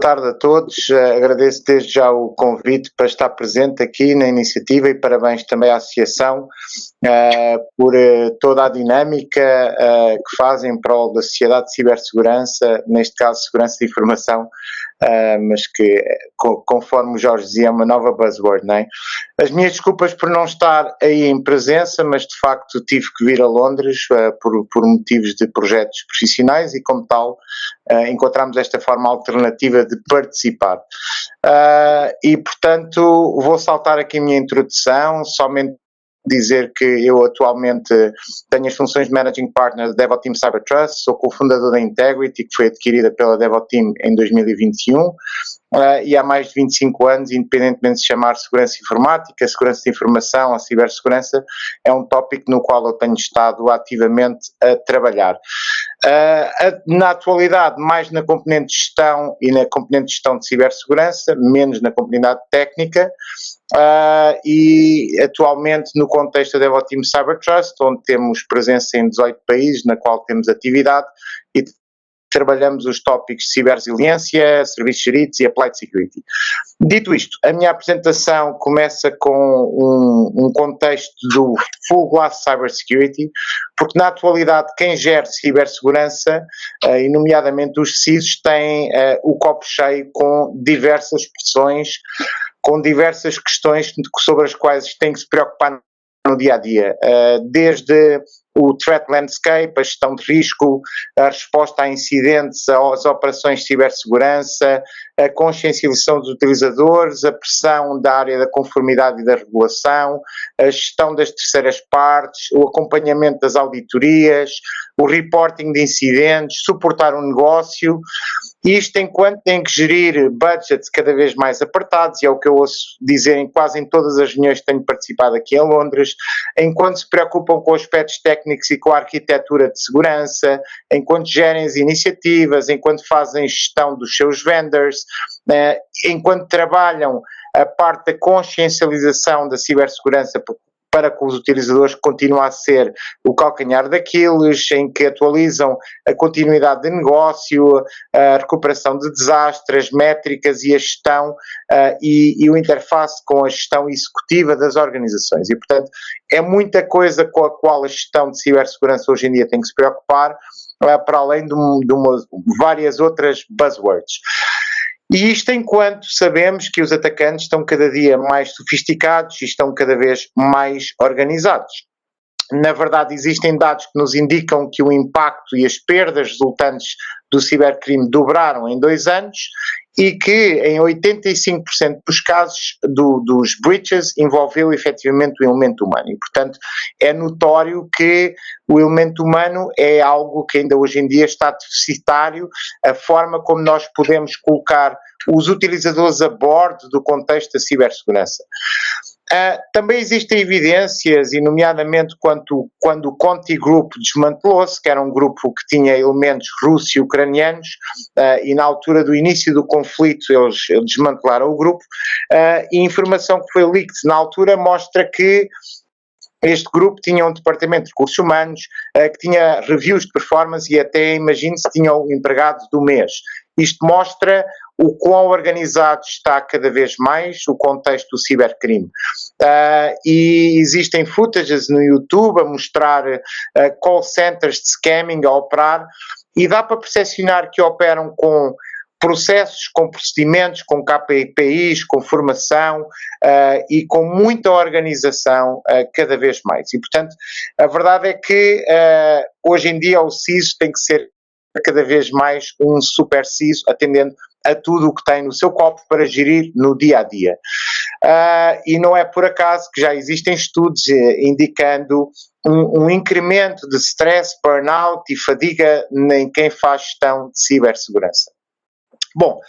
tarde a todos. Agradeço desde já o convite para estar presente aqui na iniciativa e parabéns também à Associação por toda a dinâmica que fazem em prol da sociedade de cibersegurança, neste caso segurança de informação, mas que, conforme o Jorge dizia, é uma nova buzzword, não é? As minhas desculpas por não estar aí em presença, mas de facto tive que vir a Londres por motivos de projetos profissionais e, como tal, encontramos esta forma alternativa de participar. E, portanto, vou saltar aqui a minha introdução, somente dizer que eu atualmente tenho as funções de Managing Partner da DevOps Cyber Trust, sou cofundador da Integrity, que foi adquirida pela DevOps em 2021, e há mais de 25 anos, independentemente de se chamar segurança informática, segurança de informação, a cibersegurança, é um tópico no qual eu tenho estado ativamente a trabalhar. Na atualidade, mais na componente de gestão e na componente de gestão de cibersegurança, menos na componente técnica, e atualmente no contexto da DevOps Cyber Trust, onde temos presença em 18 países, na qual temos atividade e trabalhamos os tópicos de ciberresiliência, serviços geridos e applied security. Dito isto, a minha apresentação começa com um contexto do full glass cybersecurity, porque na atualidade quem gera cibersegurança, e nomeadamente os CISOs, têm o copo cheio com diversas pressões, com diversas questões sobre as quais têm que se preocupar no dia-a-dia, desde o threat landscape, a gestão de risco, a resposta a incidentes, as operações de cibersegurança, a consciencialização dos utilizadores, a pressão da área da conformidade e da regulação, a gestão das terceiras partes, o acompanhamento das auditorias, o reporting de incidentes, suportar um negócio, isto enquanto tem que gerir budgets cada vez mais apertados, e é o que eu ouço dizer quase em todas as reuniões que tenho participado aqui em Londres, enquanto se preocupam com aspectos técnicos e com a arquitetura de segurança, enquanto gerem as iniciativas, enquanto fazem gestão dos seus vendors, enquanto trabalham a parte da consciencialização da cibersegurança para que os utilizadores continuem a ser o calcanhar daqueles, em que atualizam a continuidade de negócio, a recuperação de desastres, métricas e a gestão e o interface com a gestão executiva das organizações. E, portanto, é muita coisa com a qual a gestão de cibersegurança hoje em dia tem que se preocupar, para além de várias outras buzzwords. E isto enquanto sabemos que os atacantes estão cada dia mais sofisticados e estão cada vez mais organizados. Na verdade, existem dados que nos indicam que o impacto e as perdas resultantes do cibercrime dobraram em 2 anos e que em 85% dos casos dos breaches envolveu efetivamente o elemento humano. E, portanto, é notório que o elemento humano é algo que ainda hoje em dia está deficitário, a forma como nós podemos colocar os utilizadores a bordo do contexto da cibersegurança. Também existem evidências, e nomeadamente quando o Conti Group desmantelou-se, que era um grupo que tinha elementos russos e ucranianos, e na altura do início do conflito eles desmantelaram o grupo, e a informação que foi leaked na altura mostra que este grupo tinha um departamento de recursos humanos, que tinha reviews de performance e até, imagine-se, tinha o empregado do mês. Isto mostra o quão organizado está cada vez mais o contexto do cibercrime. E existem footages no YouTube a mostrar call centers de scamming a operar, e dá para percepcionar que operam com processos, com procedimentos, com KPIs, com formação e com muita organização cada vez mais. E, portanto, a verdade é que hoje em dia o CISO tem que ser cada vez mais um super CISO, atendendo a tudo o que tem no seu copo para gerir no dia-a-dia. E não é por acaso que já existem estudos indicando um incremento de stress, burnout e fadiga em quem faz gestão de cibersegurança. Bom,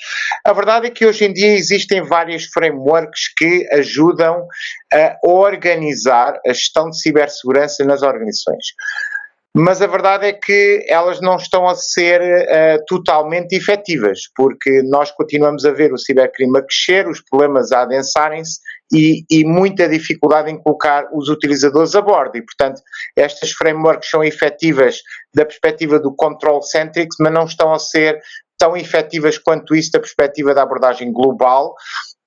a verdade é que hoje em dia existem vários frameworks que ajudam a organizar a gestão de cibersegurança nas organizações. Mas a verdade é que elas não estão a ser totalmente efetivas, porque nós continuamos a ver o cibercrime a crescer, os problemas a adensarem-se e muita dificuldade em colocar os utilizadores a bordo. E, portanto, estas frameworks são efetivas da perspectiva do control centric, mas não estão a ser tão efetivas quanto isso da perspectiva da abordagem global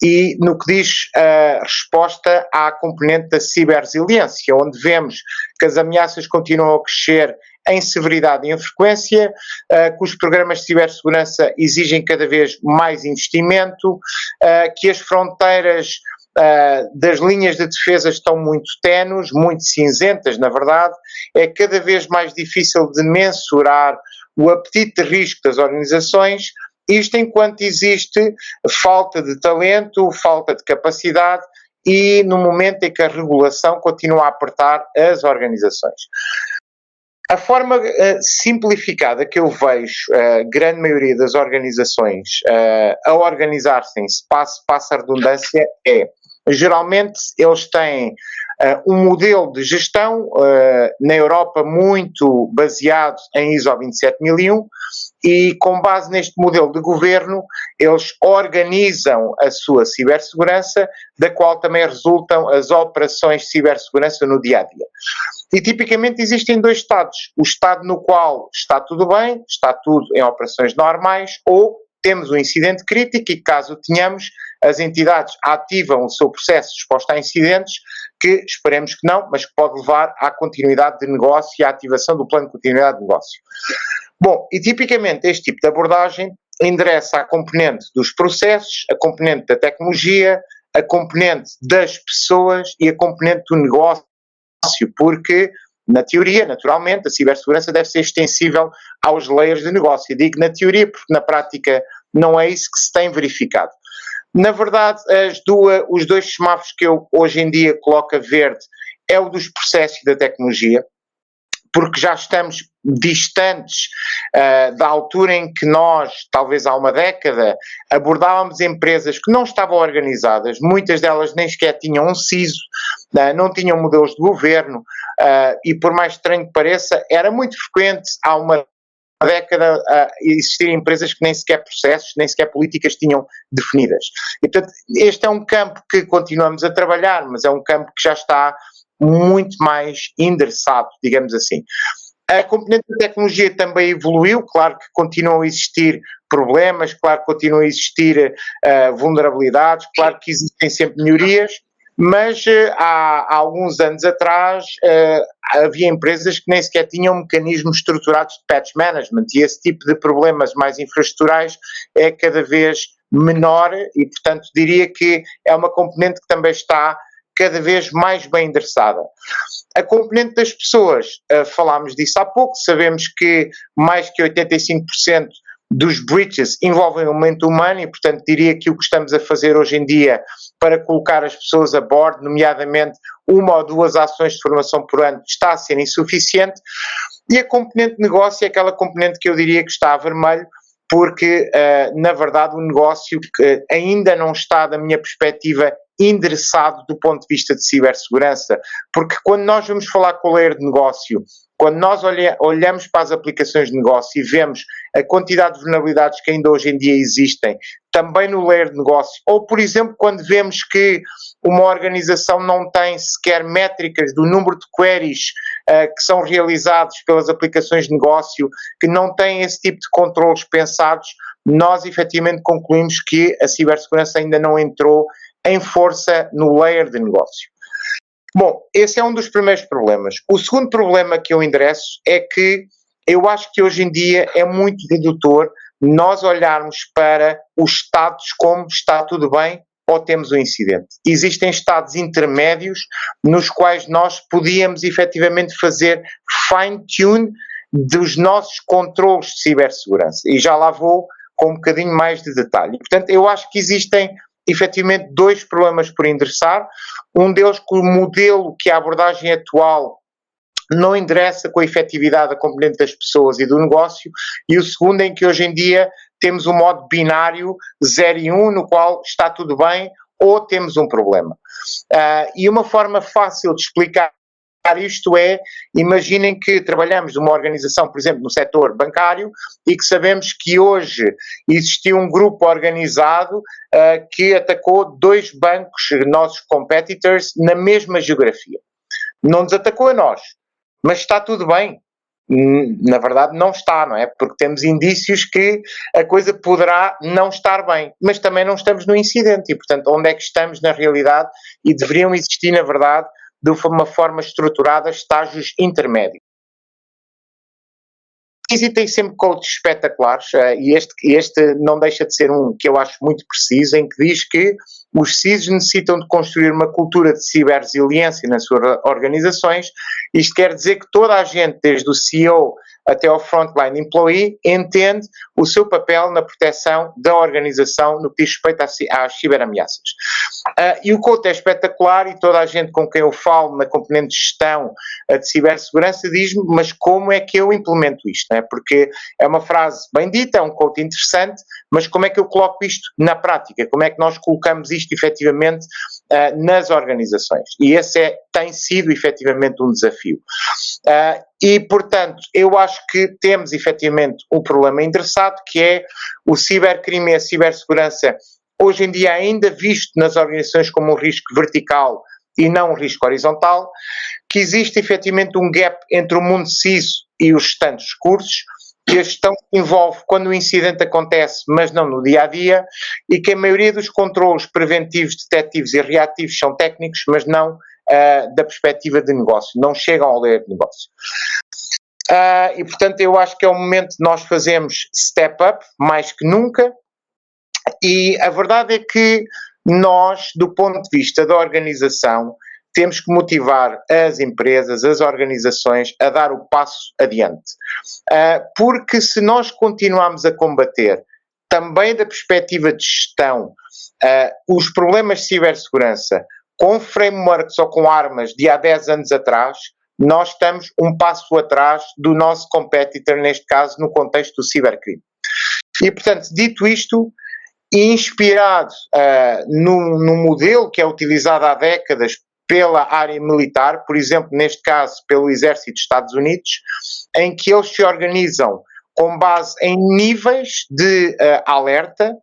e no que diz a resposta à componente da ciberresiliência, onde vemos que as ameaças continuam a crescer em severidade e em frequência, que os programas de cibersegurança exigem cada vez mais investimento, que as fronteiras das linhas de defesa estão muito ténues, muito cinzentas, na verdade, é cada vez mais difícil de mensurar o apetite de risco das organizações, isto enquanto existe falta de talento, falta de capacidade e no momento em que a regulação continua a apertar as organizações. A forma simplificada que eu vejo a grande maioria das organizações a organizar-se, passa a redundância, é geralmente eles têm um modelo de gestão na Europa muito baseado em ISO 27001 e com base neste modelo de governo eles organizam a sua cibersegurança, da qual também resultam as operações de cibersegurança no dia-a-dia. E tipicamente existem dois estados, o estado no qual está tudo bem, está tudo em operações normais, ou temos um incidente crítico e caso o tenhamos, as entidades ativam o seu processo de resposta a incidentes, que esperemos que não, mas que pode levar à continuidade de negócio e à ativação do plano de continuidade de negócio. Bom, e tipicamente este tipo de abordagem endereça a componente dos processos, a componente da tecnologia, a componente das pessoas e a componente do negócio, porque na teoria, naturalmente, a cibersegurança deve ser extensível aos layers de negócio. Eu digo na teoria porque na prática não é isso que se tem verificado. Na verdade, os dois semáforos que eu hoje em dia coloco a verde é o dos processos e da tecnologia, porque já estamos distantes da altura em que nós, talvez há uma década, abordávamos empresas que não estavam organizadas, muitas delas nem sequer tinham um CISO, não tinham modelos de governo, e por mais estranho que pareça, era muito frequente há uma década existirem empresas que nem sequer processos, nem sequer políticas tinham definidas. E, portanto, este é um campo que continuamos a trabalhar, mas é um campo que já está muito mais endereçado, digamos assim. A componente da tecnologia também evoluiu, claro que continuam a existir problemas, claro que continuam a existir vulnerabilidades, claro que existem sempre melhorias, mas há alguns anos atrás havia empresas que nem sequer tinham mecanismos estruturados de patch management e esse tipo de problemas mais infraestruturais é cada vez menor e, portanto, diria que é uma componente que também está cada vez mais bem endereçada. A componente das pessoas, falámos disso há pouco, sabemos que mais que 85% dos breaches envolvem o elemento humano e, portanto, diria que o que estamos a fazer hoje em dia para colocar as pessoas a bordo, nomeadamente uma ou duas ações de formação por ano, está a ser insuficiente. E a componente de negócio é aquela componente que eu diria que está a vermelho, porque, na verdade, o negócio ainda não está, da minha perspectiva, endereçado do ponto de vista de cibersegurança, porque quando nós vamos falar com o layer de negócio, quando nós olhamos para as aplicações de negócio e vemos a quantidade de vulnerabilidades que ainda hoje em dia existem, também no layer de negócio, ou por exemplo quando vemos que uma organização não tem sequer métricas do número de queries que são realizados pelas aplicações de negócio, que não têm esse tipo de controles pensados, nós efetivamente concluímos que a cibersegurança ainda não entrou em força no layer de negócio. Bom, esse é um dos primeiros problemas. O segundo problema que eu endereço é que eu acho que hoje em dia é muito redutor nós olharmos para os estados como está tudo bem ou temos um incidente. Existem estados intermédios nos quais nós podíamos efetivamente fazer fine-tune dos nossos controles de cibersegurança. E já lá vou com um bocadinho mais de detalhe. Portanto, eu acho que existem efetivamente dois problemas por endereçar. Um deles que o modelo, que a abordagem atual não endereça com a efetividade a componente das pessoas e do negócio, e o segundo em que hoje em dia temos um modo binário 0 e 1, no qual está tudo bem ou temos um problema. E uma forma fácil de explicar isto é, imaginem que trabalhamos numa organização, por exemplo, no setor bancário, e que sabemos que hoje existiu um grupo organizado que atacou 2 bancos, nossos competitors, na mesma geografia. Não nos atacou a nós, mas está tudo bem. Na verdade não está, não é? Porque temos indícios que a coisa poderá não estar bem, mas também não estamos no incidente e, portanto, onde é que estamos na realidade e deveriam existir, na verdade, de uma forma estruturada, estágios intermédios. Existem sempre coaches espetaculares e este não deixa de ser um que eu acho muito preciso, em que diz que os CISOs necessitam de construir uma cultura de ciberresiliência nas suas organizações. Isto quer dizer que toda a gente, desde o CEO até ao frontline employee, entende o seu papel na proteção da organização no que diz respeito às ciberameaças. E o coach é espetacular e toda a gente com quem eu falo na componente de gestão de cibersegurança diz-me, mas como é que eu implemento isto? Não é? Porque é uma frase bem dita, é um coach interessante, mas como é que eu coloco isto na prática? Como é que nós colocamos isto efetivamente nas organizações? E esse tem sido efetivamente um desafio. E, portanto, eu acho que temos efetivamente um problema endereçado, que é o cibercrime e a cibersegurança, hoje em dia ainda visto nas organizações como um risco vertical e não um risco horizontal, que existe efetivamente um gap entre o mundo CISO e os restantes cursos, que a gestão envolve quando o incidente acontece, mas não no dia-a-dia, e que a maioria dos controlos preventivos, detectivos e reativos são técnicos, mas não da perspectiva de negócio, não chegam ao layer de negócio. E, portanto, eu acho que é o momento de nós fazermos step up, mais que nunca, e a verdade é que nós, do ponto de vista da organização, temos que motivar as empresas, as organizações a dar o passo adiante. Porque se nós continuarmos a combater, também da perspectiva de gestão, os problemas de cibersegurança, com frameworks ou com armas de há 10 anos atrás, nós estamos um passo atrás do nosso competitor, neste caso, no contexto do cibercrime. E, portanto, dito isto, inspirado no modelo que é utilizado há décadas pela área militar, por exemplo, neste caso, pelo Exército dos Estados Unidos, em que eles se organizam com base em níveis de alerta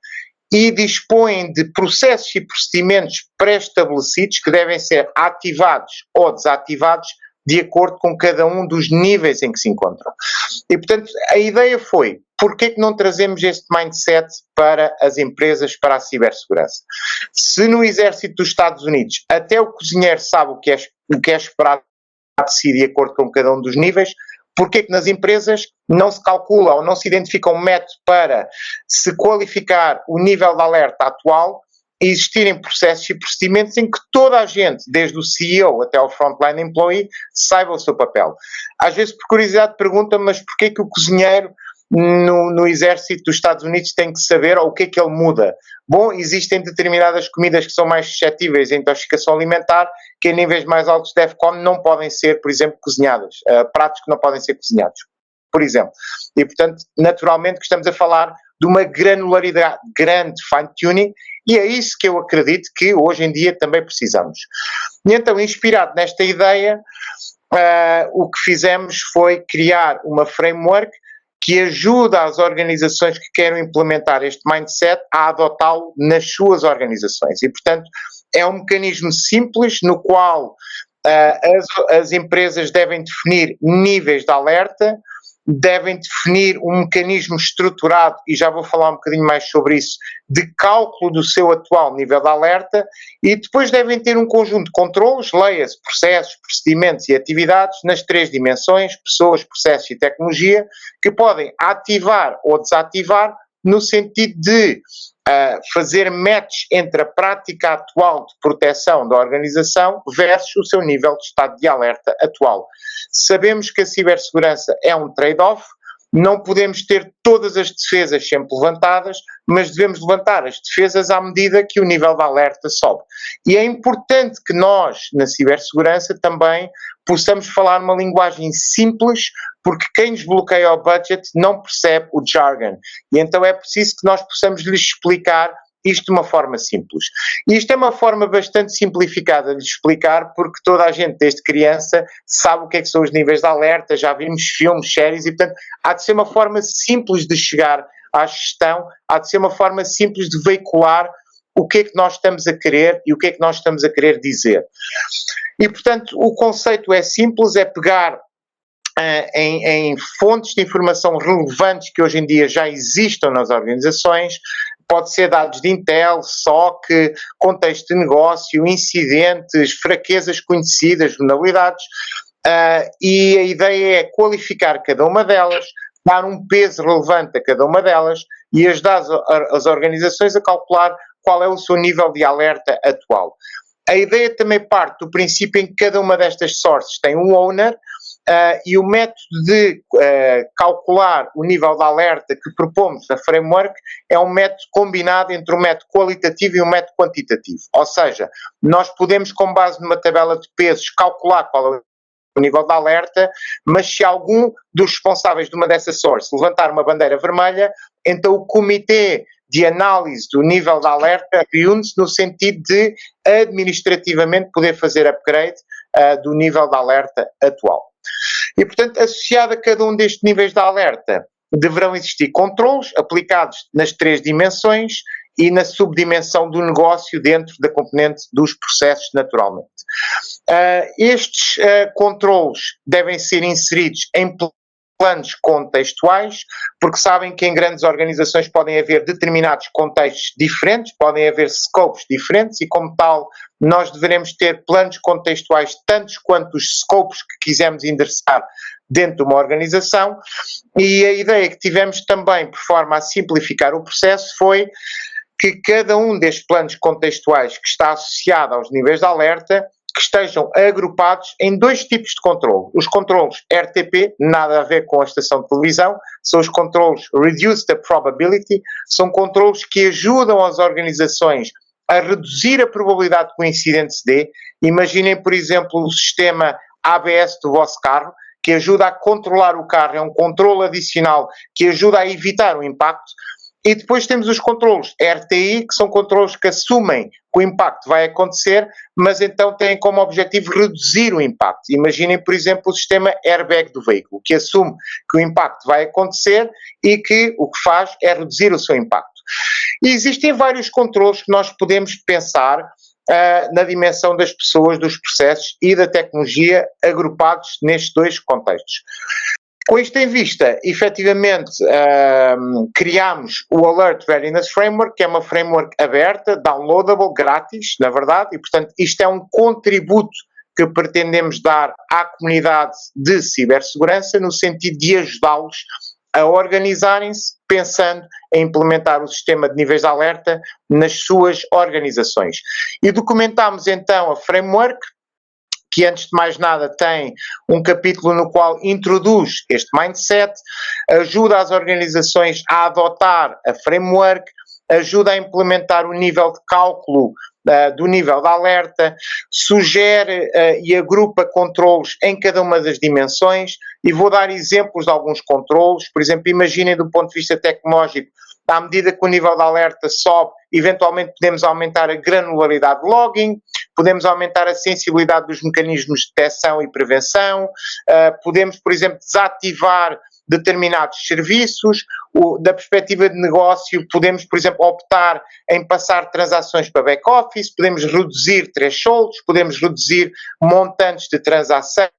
e dispõem de processos e procedimentos pré-estabelecidos que devem ser ativados ou desativados de acordo com cada um dos níveis em que se encontram. E, portanto, a ideia foi, porquê que não trazemos este mindset para as empresas, para a cibersegurança? Se no Exército dos Estados Unidos até o cozinheiro sabe o que é esperado de si de acordo com cada um dos níveis, porquê que nas empresas não se calcula ou não se identifica um método para se qualificar o nível de alerta atual e existirem processos e procedimentos em que toda a gente, desde o CEO até ao frontline employee, saiba o seu papel? Às vezes, por curiosidade, pergunta-me, mas porquê que o cozinheiro no Exército dos Estados Unidos tem que saber ou o que é que ele muda? Bom, existem determinadas comidas que são mais suscetíveis à intoxicação alimentar, que em níveis mais altos de DEFCON não podem ser, por exemplo, cozinhadas. Pratos que não podem ser cozinhados, por exemplo. E, portanto, naturalmente que estamos a falar de uma granularidade, grande fine-tuning, e é isso que eu acredito que hoje em dia também precisamos. E então, inspirado nesta ideia, o que fizemos foi criar uma framework que ajuda as organizações que querem implementar este mindset a adotá-lo nas suas organizações. E, portanto, é um mecanismo simples no qual as empresas devem definir níveis de alerta, devem definir um mecanismo estruturado, e já vou falar um bocadinho mais sobre isso, de cálculo do seu atual nível de alerta, e depois devem ter um conjunto de controles, leia-se processos, procedimentos e atividades nas 3 dimensões, pessoas, processos e tecnologia, que podem ativar ou desativar no sentido de fazer match entre a prática atual de proteção da organização versus o seu nível de estado de alerta atual. Sabemos que a cibersegurança é um trade-off, não podemos ter todas as defesas sempre levantadas, mas devemos levantar as defesas à medida que o nível de alerta sobe. E é importante que nós, na cibersegurança, também possamos falar uma linguagem simples, porque quem desbloqueia o budget não percebe o jargon. E então é preciso que nós possamos lhes explicar isto de uma forma simples. E isto é uma forma bastante simplificada de explicar, porque toda a gente, desde criança, sabe o que são os níveis de alerta, já vimos filmes, séries, e portanto há de ser uma forma simples de chegar à gestão, há de ser uma forma simples de veicular o que é que nós estamos a querer e o que é que nós estamos a querer dizer. E, portanto, o conceito é simples, é pegar em fontes de informação relevantes que hoje em dia já existam nas organizações, pode ser dados de Intel, SOC, contexto de negócio, incidentes, fraquezas conhecidas, vulnerabilidades, e a ideia é qualificar cada uma delas, dar um peso relevante a cada uma delas e ajudar as organizações a calcular qual é o seu nível de alerta atual. A ideia também parte do princípio em que cada uma destas sources tem um owner, e o método de calcular o nível de alerta que propomos na framework é um método combinado entre um método qualitativo e um método quantitativo. Ou seja, nós podemos, com base numa tabela de pesos, calcular qual é o nível de alerta, mas se algum dos responsáveis de uma dessas sources levantar uma bandeira vermelha, então o comitê de análise do nível de alerta reúne-se no sentido de administrativamente poder fazer upgrade do nível de alerta atual. E, portanto, associado a cada um destes níveis de alerta, deverão existir controles aplicados nas 3 dimensões e na subdimensão do negócio dentro da componente dos processos, naturalmente. Estes controles devem ser inseridos em planos contextuais, porque sabem que em grandes organizações podem haver determinados contextos diferentes, podem haver scopes diferentes e, como tal, nós devemos ter planos contextuais tantos quanto os scopes que quisermos endereçar dentro de uma organização. E a ideia que tivemos também, por forma a simplificar o processo, foi que cada um destes planos contextuais que está associado aos níveis de alerta que estejam agrupados em 2 tipos de controle. Os controles RTP, nada a ver com a estação de televisão, são os controles Reduce the Probability, são controles que ajudam as organizações a reduzir a probabilidade que o incidente se dê. Imaginem, por exemplo, o sistema ABS do vosso carro, que ajuda a controlar o carro, é um controle adicional que ajuda a evitar o impacto. E depois temos os controles RTI, que são controles que assumem que o impacto vai acontecer, mas então têm como objetivo reduzir o impacto. Imaginem, por exemplo, o sistema airbag do veículo, que assume que o impacto vai acontecer e que o que faz é reduzir o seu impacto. E existem vários controles que nós podemos pensar na dimensão das pessoas, dos processos e da tecnologia agrupados nestes 2 contextos. Com isto em vista, efetivamente, criámos o Alert Readiness Framework, que é uma framework aberta, downloadable, grátis, na verdade, e, portanto, isto é um contributo que pretendemos dar à comunidade de cibersegurança, no sentido de ajudá-los a organizarem-se, pensando em implementar o sistema de níveis de alerta nas suas organizações. E documentámos, então, a framework, que antes de mais nada tem um capítulo no qual introduz este mindset, ajuda as organizações a adotar a framework, ajuda a implementar o nível de cálculo do nível de alerta, sugere e agrupa controles em cada uma das dimensões, e vou dar exemplos de alguns controles. Por exemplo, imaginem do ponto de vista tecnológico, à medida que o nível de alerta sobe, eventualmente podemos aumentar a granularidade de logging, podemos aumentar a sensibilidade dos mecanismos de detecção e prevenção, podemos, por exemplo, desativar determinados serviços. Da perspectiva de negócio, podemos, por exemplo, optar em passar transações para back-office, podemos reduzir thresholds, podemos reduzir montantes de transação,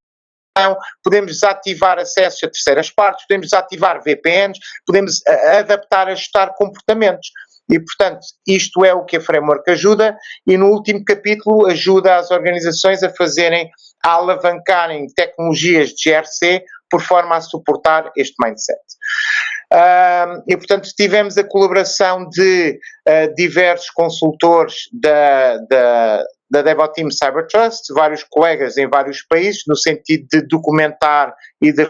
podemos desativar acessos a terceiras partes, podemos desativar VPNs, podemos adaptar, ajustar comportamentos. E, portanto, isto é o que a framework ajuda, e no último capítulo ajuda as organizações a alavancarem tecnologias de GRC por forma a suportar este mindset. E, portanto, tivemos a colaboração de diversos consultores da DevOps Team Cyber Trust, vários colegas em vários países, no sentido de documentar e de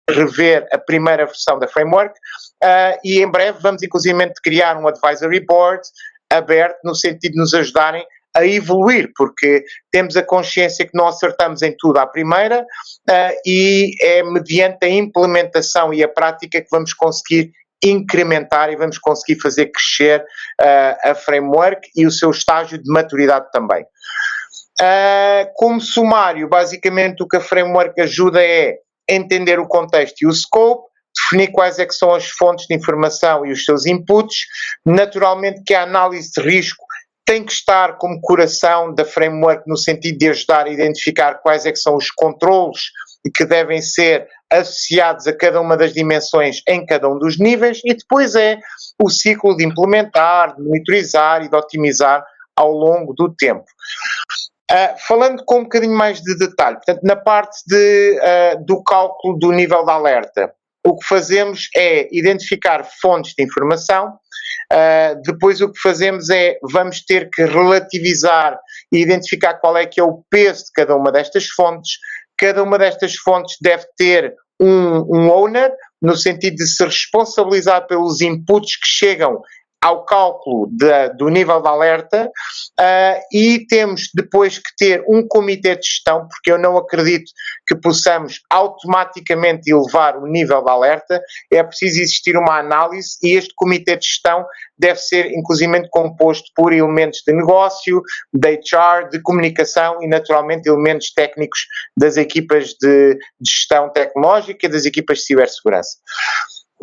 rever a primeira versão da framework, e em breve vamos inclusive criar um advisory board aberto, no sentido de nos ajudarem a evoluir, porque temos a consciência que não acertamos em tudo à primeira, e é mediante a implementação e a prática que vamos conseguir incrementar e vamos conseguir fazer crescer a framework e o seu estágio de maturidade também. Como sumário, basicamente o que a framework ajuda é entender o contexto e o scope, definir quais é que são as fontes de informação e os seus inputs. Naturalmente que a análise de risco tem que estar como coração da framework no sentido de ajudar a identificar quais é que são os controles que devem ser associados a cada uma das dimensões em cada um dos níveis, e depois é o ciclo de implementar, de monitorizar e de otimizar ao longo do tempo. Falando com um bocadinho mais de detalhe, portanto, na parte do cálculo do nível de alerta, o que fazemos é identificar fontes de informação. Depois o que fazemos é, vamos ter que relativizar e identificar qual é que é o peso de cada uma destas fontes. Cada uma destas fontes deve ter um owner, no sentido de se responsabilizar pelos inputs que chegam ao cálculo do nível de alerta, e temos depois que ter um comitê de gestão, porque eu não acredito que possamos automaticamente elevar o nível de alerta, é preciso existir uma análise e este comitê de gestão deve ser inclusivamente composto por elementos de negócio, de HR, de comunicação e naturalmente elementos técnicos das equipas de gestão tecnológica e das equipas de cibersegurança.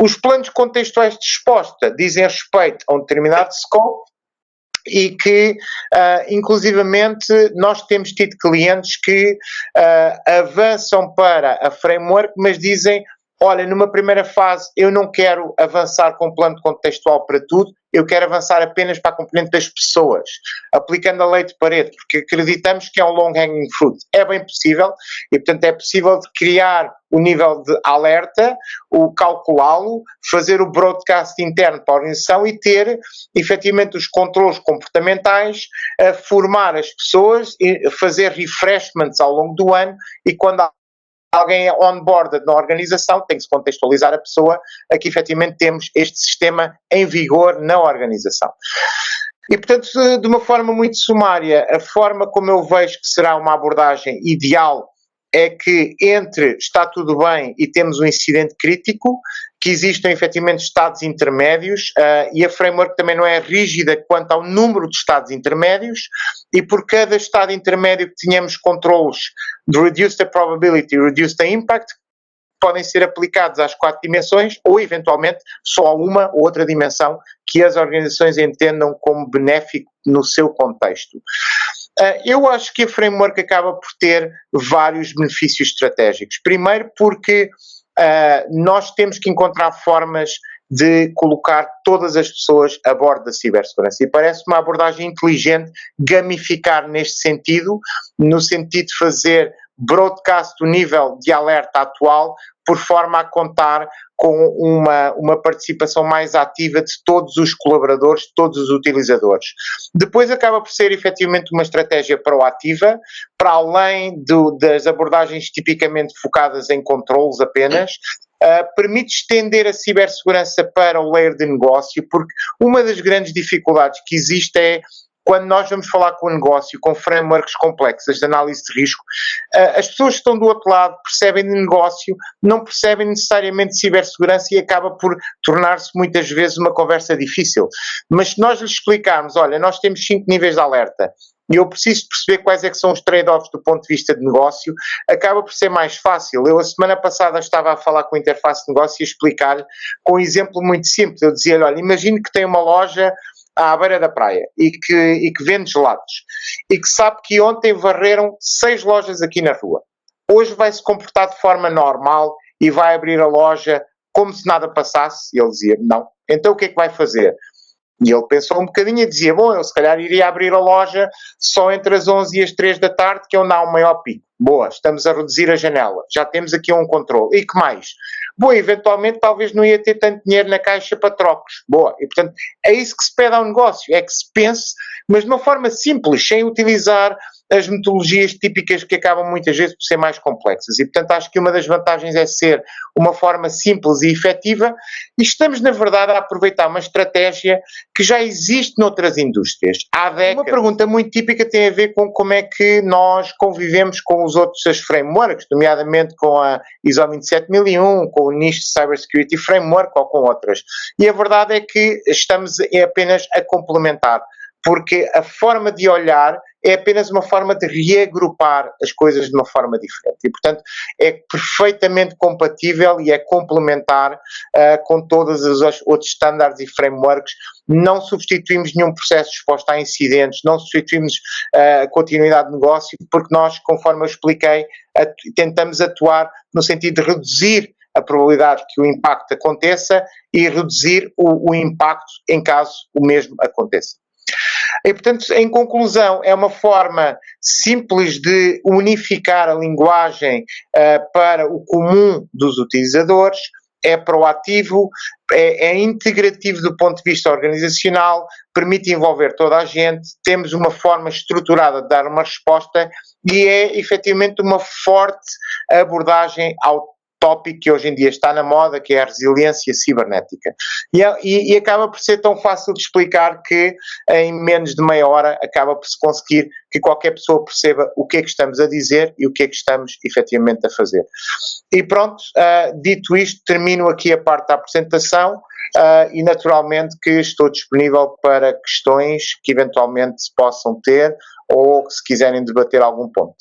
Os planos contextuais de resposta dizem respeito a um determinado scope e que, inclusivamente, nós temos tido clientes que avançam para a framework, mas dizem, olha, numa primeira fase eu não quero avançar com um plano contextual para tudo, eu quero avançar apenas para a componente das pessoas, aplicando a lei de Pareto, porque acreditamos que é um long hanging fruit. É bem possível, e portanto é possível de criar o nível de alerta, o calculá-lo, fazer o broadcast interno para a organização e ter, efetivamente, os controles comportamentais, a formar as pessoas, e fazer refreshments ao longo do ano, e quando alguém é onboarded na organização, tem que se contextualizar a pessoa a que efetivamente temos este sistema em vigor na organização. E, portanto, de uma forma muito sumária, a forma como eu vejo que será uma abordagem ideal é que entre está tudo bem e temos um incidente crítico, que existam efetivamente estados intermédios, e a framework também não é rígida quanto ao número de estados intermédios, e por cada estado intermédio que tenhamos controles de reduce the probability, reduce the impact, podem ser aplicados às 4 dimensões ou eventualmente só a uma ou outra dimensão que as organizações entendam como benéfico no seu contexto. Eu acho que a framework acaba por ter vários benefícios estratégicos. Primeiro porque nós temos que encontrar formas de colocar todas as pessoas a bordo da cibersegurança. E parece uma abordagem inteligente gamificar neste sentido, no sentido de fazer broadcast do nível de alerta atual, por forma a contar com uma participação mais ativa de todos os colaboradores, de todos os utilizadores. Depois acaba por ser efetivamente uma estratégia proativa, para além das abordagens tipicamente focadas em controles apenas, permite estender a cibersegurança para o layer de negócio, porque uma das grandes dificuldades que existe é quando nós vamos falar com o negócio, com frameworks complexas de análise de risco, as pessoas que estão do outro lado percebem de negócio, não percebem necessariamente de cibersegurança e acaba por tornar-se muitas vezes uma conversa difícil. Mas se nós lhes explicarmos, olha, nós temos 5 níveis de alerta, e eu preciso de perceber quais é que são os trade-offs do ponto de vista de negócio, acaba por ser mais fácil. Eu, a semana passada, estava a falar com a interface de negócio e a explicar-lhe com um exemplo muito simples. Eu dizia-lhe, olha, imagine que tem uma loja à beira da praia e que vende gelados e que sabe que ontem varreram 6 lojas aqui na rua. Hoje vai se comportar de forma normal e vai abrir a loja como se nada passasse? E ele dizia, não. Então o que é que vai fazer? E ele pensou um bocadinho e dizia, bom, eu se calhar iria abrir a loja só entre as 11 e as 3 da tarde, que é onde há um maior pico. Boa, estamos a reduzir a janela. Já temos aqui um controle. E que mais? Boa, eventualmente talvez não ia ter tanto dinheiro na caixa para trocos. Boa, e portanto é isso que se pede ao negócio, é que se pense, mas de uma forma simples, sem utilizar as metodologias típicas que acabam muitas vezes por ser mais complexas. E, portanto, acho que uma das vantagens é ser uma forma simples e efetiva, e estamos, na verdade, a aproveitar uma estratégia que já existe noutras indústrias há décadas. Uma pergunta muito típica tem a ver com como é que nós convivemos com os outros frameworks, nomeadamente com a ISO 27001, com o NIST Cybersecurity Framework ou com outras. E a verdade é que estamos apenas a complementar, porque a forma de olhar é apenas uma forma de reagrupar as coisas de uma forma diferente. E, portanto, é perfeitamente compatível e é complementar com todos os outros standards e frameworks. Não substituímos nenhum processo exposto a incidentes, não substituímos a continuidade de negócio, porque nós, conforme eu expliquei, tentamos atuar no sentido de reduzir a probabilidade que o impacto aconteça e reduzir o impacto em caso o mesmo aconteça. E, portanto, em conclusão, é uma forma simples de unificar a linguagem para o comum dos utilizadores, é proativo, é integrativo do ponto de vista organizacional, permite envolver toda a gente, temos uma forma estruturada de dar uma resposta e é efetivamente uma forte abordagem ao tópico que hoje em dia está na moda, que é a resiliência cibernética. E acaba por ser tão fácil de explicar que em menos de meia hora acaba por se conseguir que qualquer pessoa perceba o que é que estamos a dizer e o que é que estamos efetivamente a fazer. E pronto, dito isto, termino aqui a parte da apresentação e naturalmente que estou disponível para questões que eventualmente se possam ter ou se quiserem debater algum ponto.